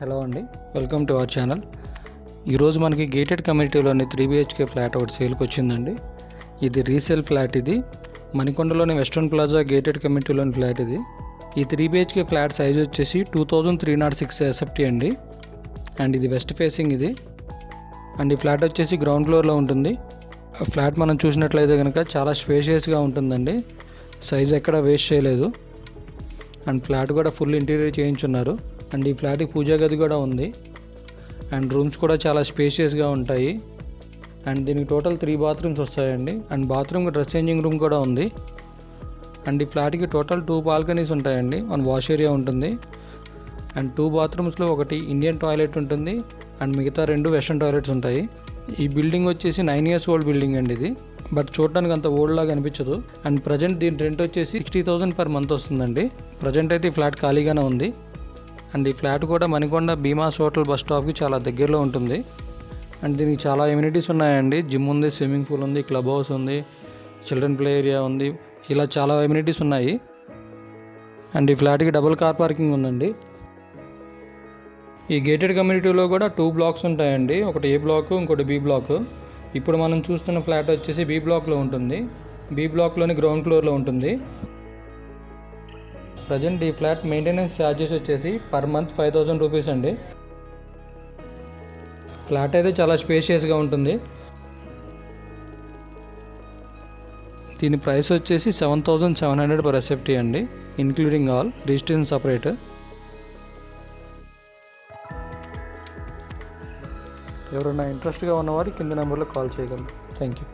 Hello అండి, welcome to our channel. ఈరోజు మనకి గేటెడ్ కమ్యూనిటీలోని 3 BHK ఫ్లాట్ ఒకటి సేల్కి వచ్చిందండి. ఇది రీసేల్ ఫ్లాట్. ఇది మణికొండలోని వెస్ట్రన్ ప్లాజా గేటెడ్ కమ్యూనిటీలోని ఫ్లాట్. ఇది ఈ 3 BHK ఫ్లాట్ సైజ్ వచ్చేసి 2306 SFT అండి. అండ్ ఇది వెస్ట్ ఫేసింగ్ ఇది. అండ్ ఈ ఫ్లాట్ వచ్చేసి గ్రౌండ్ ఫ్లోర్లో ఉంటుంది. ఫ్లాట్ మనం చూసినట్లయితే కనుక చాలా స్పేషియస్గా ఉంటుందండి. సైజ్ ఎక్కడ వేస్ట్ చేయలేదు. అండ్ ఫ్లాట్ కూడా ఫుల్ ఇంటీరియర్ చేయించున్నారు. అండ్ ఈ ఫ్లాట్కి పూజా గది కూడా ఉంది. అండ్ రూమ్స్ కూడా చాలా స్పేషియస్గా ఉంటాయి. అండ్ దీనికి టోటల్ 3 బాత్రూమ్స్ వస్తాయండి. అండ్ బాత్రూమ్కి డ్రెస్ చేంజింగ్ రూమ్ కూడా ఉంది. అండ్ ఈ ఫ్లాట్కి టోటల్ 2 బాల్కనీస్ ఉంటాయండి. 1 వాష్ ఏరియా ఉంటుంది. అండ్ 2 బాత్రూమ్స్లో ఒకటి ఇండియన్ టాయిలెట్ ఉంటుంది. అండ్ మిగతా 2 వెస్ట్రన్ టాయిలెట్స్ ఉంటాయి. ఈ బిల్డింగ్ వచ్చేసి 9 years ఓల్డ్ బిల్డింగ్ అండి ఇది. బట్ చూడడానికి అంత ఓల్డ్ లాగా అనిపించదు. అండ్ ప్రజెంట్ దీని రెంట్ వచ్చేసి 60,000 per month వస్తుందండి. ప్రజెంట్ అయితే ఈ ఫ్లాట్ ఖాళీగానే ఉంది. అండ్ ఈ ఫ్లాట్ కూడా మణికొండ భీమాస్ హోటల్ బస్ స్టాప్కి చాలా దగ్గరలో ఉంటుంది. అండ్ దీనికి చాలా ఎమ్యూనిటీస్ ఉన్నాయండి. జిమ్ ఉంది, స్విమ్మింగ్ పూల్ ఉంది, క్లబ్ హౌస్ ఉంది, చిల్డ్రన్ ప్లే ఏరియా ఉంది. ఇలా చాలా ఎమ్యూనిటీస్ ఉన్నాయి. అండ్ ఈ ఫ్లాట్కి డబుల్ కార్ పార్కింగ్ ఉందండి. ఈ గేటెడ్ కమ్యూనిటీలో కూడా 2 blocks ఉంటాయండి. ఒకటి A బ్లాక్, ఇంకోటి B బ్లాక్. ఇప్పుడు మనం చూస్తున్న ఫ్లాట్ వచ్చేసి B బ్లాక్లో ఉంటుంది. B బ్లాక్లోని గ్రౌండ్ ఫ్లోర్లో ఉంటుంది. ప్రజెంట్ ఈ ఫ్లాట్ మెయింటెనెన్స్ ఛార్జెస్ వచ్చేసి per month 5,000 రూపీస్ అండి. ఫ్లాట్ అయితే చాలా స్పేషియస్గా ఉంటుంది. దీని ప్రైస్ వచ్చేసి 7,700 per SFT అండి, ఇంక్లూడింగ్ ఆల్ రిజిస్ట్రేషన్ సపరేట్. ఎవరైనా ఇంట్రెస్ట్గా ఉన్నవారు కింద నెంబర్లో కాల్ చేయగలరు. Thank you.